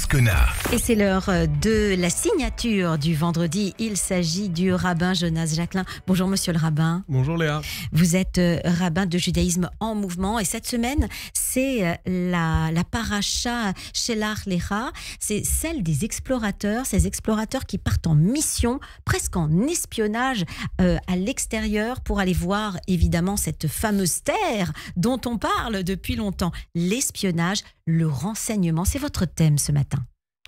Ascona. Et c'est l'heure de la signature du vendredi. Il s'agit du rabbin Jonas Jacquelin. Bonjour monsieur le rabbin. Bonjour Léa. Vous êtes rabbin de judaïsme en mouvement et cette semaine, c'est la paracha Shelach Lecha. C'est celle des explorateurs, ces explorateurs qui partent en mission, presque en espionnage à l'extérieur pour aller voir évidemment cette fameuse terre dont on parle depuis longtemps. L'espionnage, le renseignement, c'est votre thème ce matin.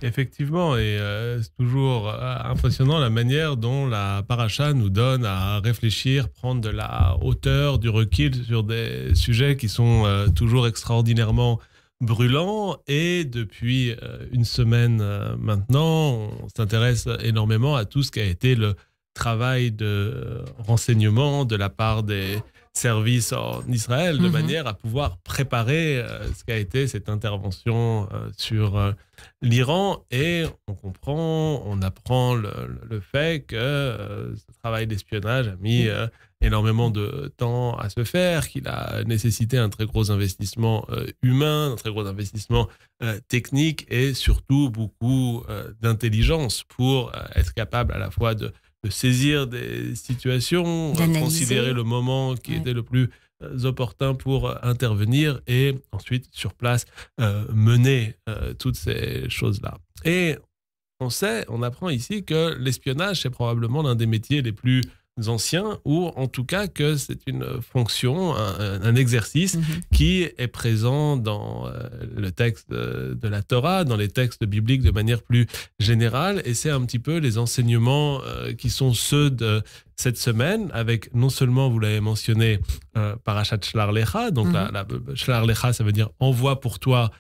Effectivement, et c'est toujours impressionnant la manière dont la paracha nous donne à réfléchir, prendre de la hauteur, du recul sur des sujets qui sont toujours extraordinairement brûlants. Et depuis une semaine maintenant, on s'intéresse énormément à tout ce qui a été le travail de renseignement de la part des services en Israël, de manière à pouvoir préparer ce qu'a été cette intervention sur l'Iran. Et on comprend, on apprend le fait que ce travail d'espionnage a mis énormément de temps à se faire, qu'il a nécessité un très gros investissement humain, un très gros investissement technique et surtout beaucoup d'intelligence pour être capable à la fois de saisir des situations, considérer le moment qui était le plus opportun pour intervenir et ensuite, sur place, mener toutes ces choses-là. Et on apprend ici que l'espionnage, c'est probablement l'un des métiers les plus anciens, ou en tout cas que c'est une fonction, un exercice qui est présent dans le texte de la Torah, dans les textes bibliques de manière plus générale, et c'est un petit peu les enseignements qui sont ceux de cette semaine, avec non seulement, vous l'avez mentionné, Parashat Shelach Lecha, donc Shelach Lecha, ça veut dire « envoie pour toi »,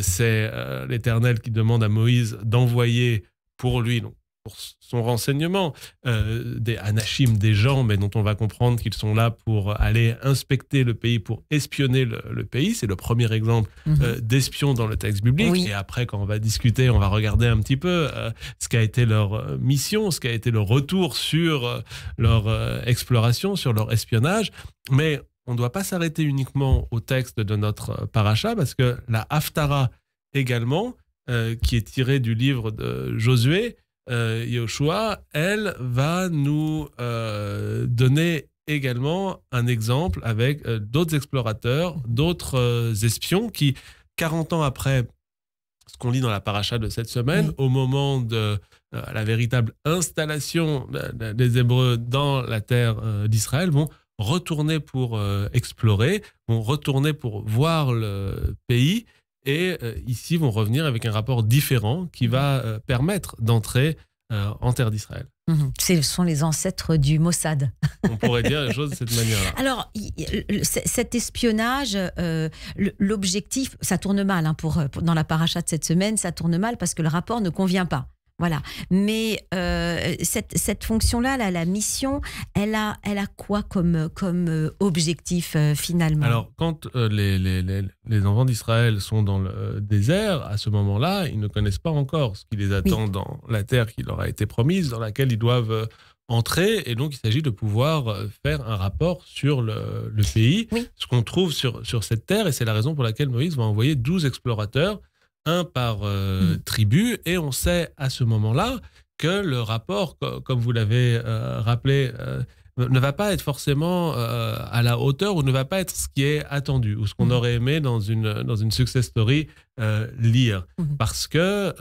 c'est l'Éternel qui demande à Moïse d'envoyer pour lui, donc pour son renseignement, des anachim, des gens, mais dont on va comprendre qu'ils sont là pour aller inspecter le pays, pour espionner le pays. C'est le premier exemple d'espion dans le texte biblique. Oui. Et après, quand on va discuter, on va regarder un petit peu ce qu'a été leur mission, ce qu'a été le retour sur leur exploration, sur leur espionnage. Mais on ne doit pas s'arrêter uniquement au texte de notre paracha, parce que la Haftara également, qui est tirée du livre de Josué, Yoshua, elle va nous donner également un exemple avec d'autres explorateurs, d'autres espions qui, 40 ans après ce qu'on lit dans la paracha de cette semaine, au moment de la véritable installation des Hébreux dans la terre d'Israël, vont retourner pour explorer, vont retourner pour voir le pays. Et ici, vont revenir avec un rapport différent qui va permettre d'entrer en terre d'Israël. Ce sont les ancêtres du Mossad. On pourrait dire les choses de cette manière-là. Alors, cet espionnage, l'objectif, ça tourne mal dans la paracha de cette semaine, ça tourne mal parce que le rapport ne convient pas. Voilà. Mais cette fonction-là, la mission, elle a quoi comme objectif finalement? Alors, quand les enfants d'Israël sont dans le désert, à ce moment-là, ils ne connaissent pas encore ce qui les attend dans la terre qui leur a été promise, dans laquelle ils doivent entrer. Et donc, il s'agit de pouvoir faire un rapport sur le pays, ce qu'on trouve sur cette terre. Et c'est la raison pour laquelle Moïse va envoyer 12 explorateurs, un par tribu, et on sait à ce moment-là que le rapport, comme vous l'avez rappelé, ne va pas être forcément à la hauteur ou ne va pas être ce qui est attendu ou ce qu'on aurait aimé dans une success story lire. Parce que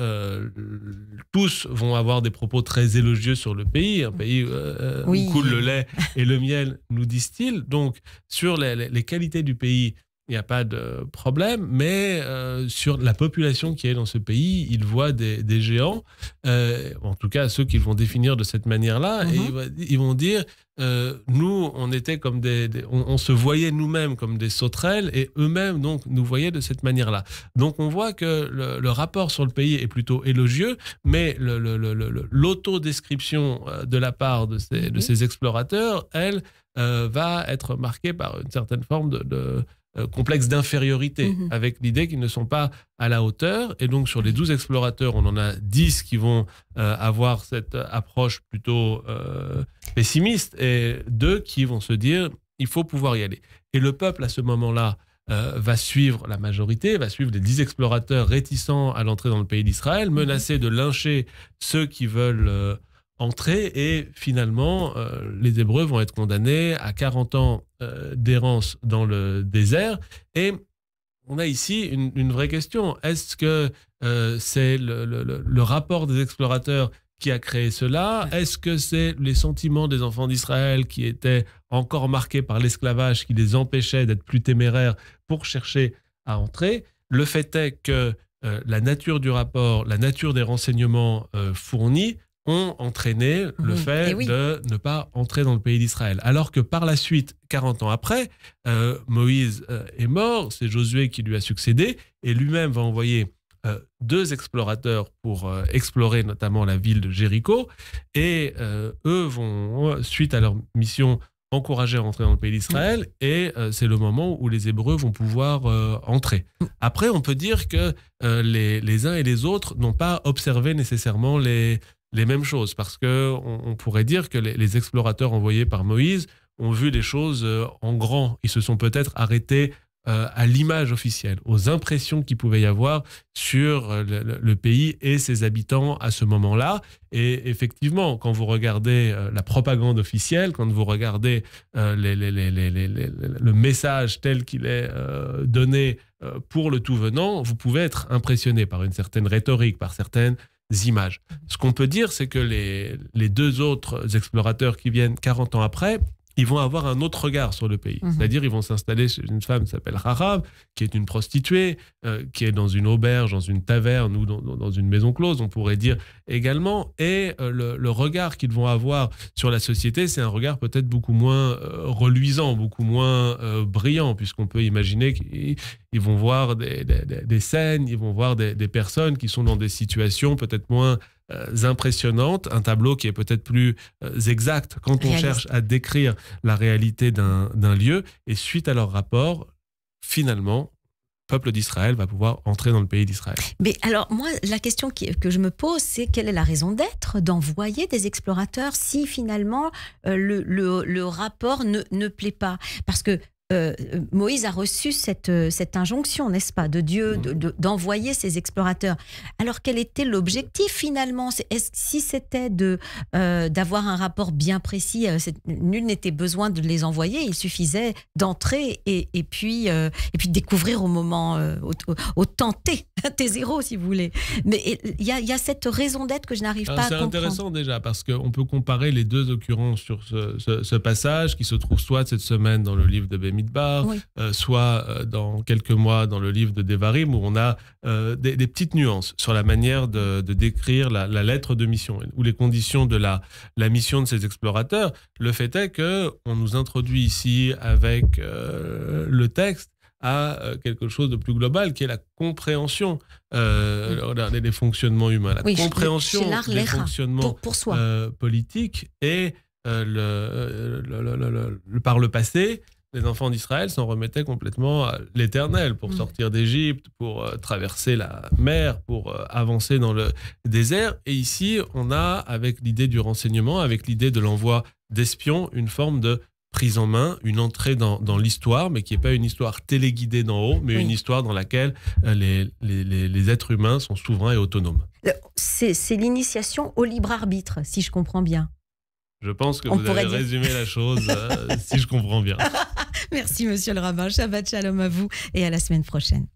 tous vont avoir des propos très élogieux sur le pays, un pays où coule le lait et le miel, nous disent-ils. Donc, sur les qualités du pays, il n'y a pas de problème, mais sur la population qui est dans ce pays, ils voient des géants, en tout cas ceux qu'ils vont définir de cette manière-là, et ils vont dire, nous, on était comme on se voyait nous-mêmes comme des sauterelles, et eux-mêmes donc nous voyaient de cette manière-là. Donc on voit que le rapport sur le pays est plutôt élogieux, mais l'autodescription de la part de ces explorateurs, elle, va être marquée par une certaine forme de complexe d'infériorité, avec l'idée qu'ils ne sont pas à la hauteur. Et donc, sur les 12 explorateurs, on en a 10 qui vont avoir cette approche plutôt pessimiste et 2 qui vont se dire il faut pouvoir y aller. Et le peuple, à ce moment-là, va suivre la majorité, va suivre les 10 explorateurs réticents à l'entrée dans le pays d'Israël, menacer de lyncher ceux qui veulent entrer, et finalement, les Hébreux vont être condamnés à 40 ans d'errance dans le désert. Et on a ici une vraie question. Est-ce que c'est le rapport des explorateurs qui a créé cela? Est-ce que c'est les sentiments des enfants d'Israël qui étaient encore marqués par l'esclavage, qui les empêchaient d'être plus téméraires pour chercher à entrer? Le fait est que la nature du rapport, la nature des renseignements fournis ont entraîné le fait de ne pas entrer dans le pays d'Israël. Alors que par la suite, 40 ans après, Moïse est mort, c'est Josué qui lui a succédé, et lui-même va envoyer 2 explorateurs pour explorer notamment la ville de Jéricho, et eux vont, suite à leur mission, encourager à entrer dans le pays d'Israël, et c'est le moment où les Hébreux vont pouvoir entrer. Après, on peut dire que les uns et les autres n'ont pas observé nécessairement les mêmes choses, parce qu'on pourrait dire que les explorateurs envoyés par Moïse ont vu les choses en grand. Ils se sont peut-être arrêtés à l'image officielle, aux impressions qu'il pouvait y avoir sur le pays et ses habitants à ce moment-là. Et effectivement, quand vous regardez la propagande officielle, quand vous regardez le message tel qu'il est donné pour le tout venant, vous pouvez être impressionné par une certaine rhétorique, par certaines images. Ce qu'on peut dire, c'est que les 2 autres explorateurs qui viennent 40 ans après, ils vont avoir un autre regard sur le pays. C'est-à-dire, ils vont s'installer chez une femme qui s'appelle Rahab, qui est une prostituée, qui est dans une auberge, dans une taverne ou dans une maison close, on pourrait dire également. Et le regard qu'ils vont avoir sur la société, c'est un regard peut-être beaucoup moins reluisant, beaucoup moins brillant, puisqu'on peut imaginer qu'ils vont voir des scènes, ils vont voir des personnes qui sont dans des situations peut-être moins impressionnantes, un tableau qui est peut-être plus exact quand on cherche à décrire la réalité d'un lieu. Et suite à leur rapport, finalement, le peuple d'Israël va pouvoir entrer dans le pays d'Israël. Mais alors, moi, la question que je me pose, c'est quelle est la raison d'être d'envoyer des explorateurs si finalement le rapport ne plaît pas? Parce que Moïse a reçu cette injonction, n'est-ce pas, de Dieu d'envoyer ses explorateurs. Alors, quel était l'objectif finalement? Si c'était d'avoir un rapport bien précis, nul n'était besoin de les envoyer, il suffisait d'entrer et puis découvrir au moment, au temps T0 si vous voulez. Mais il y a cette raison d'être que je n'arrive pas à comprendre. C'est intéressant déjà, parce qu'on peut comparer les 2 occurrences sur ce passage qui se trouve soit cette semaine dans le livre de Bemidbar, soit dans quelques mois dans le livre de Devarim, où on a des petites nuances sur la manière de décrire la lettre de mission ou les conditions de la mission de ces explorateurs. Le fait est qu'on nous introduit ici avec le texte à quelque chose de plus global, qui est la compréhension des fonctionnements humains, la compréhension des fonctionnements politiques. Et par le passé, les enfants d'Israël s'en remettaient complètement à l'Éternel pour sortir d'Égypte, pour traverser la mer, pour avancer dans le désert. Et ici, on a, avec l'idée du renseignement, avec l'idée de l'envoi d'espions, une forme de prise en main, une entrée dans l'histoire, mais qui n'est pas une histoire téléguidée d'en haut, mais une histoire dans laquelle les êtres humains sont souverains et autonomes. C'est l'initiation au libre arbitre, si je comprends bien. Je pense que vous avez résumé la chose, si je comprends bien. Merci, monsieur le rabbin. Shabbat shalom à vous et à la semaine prochaine.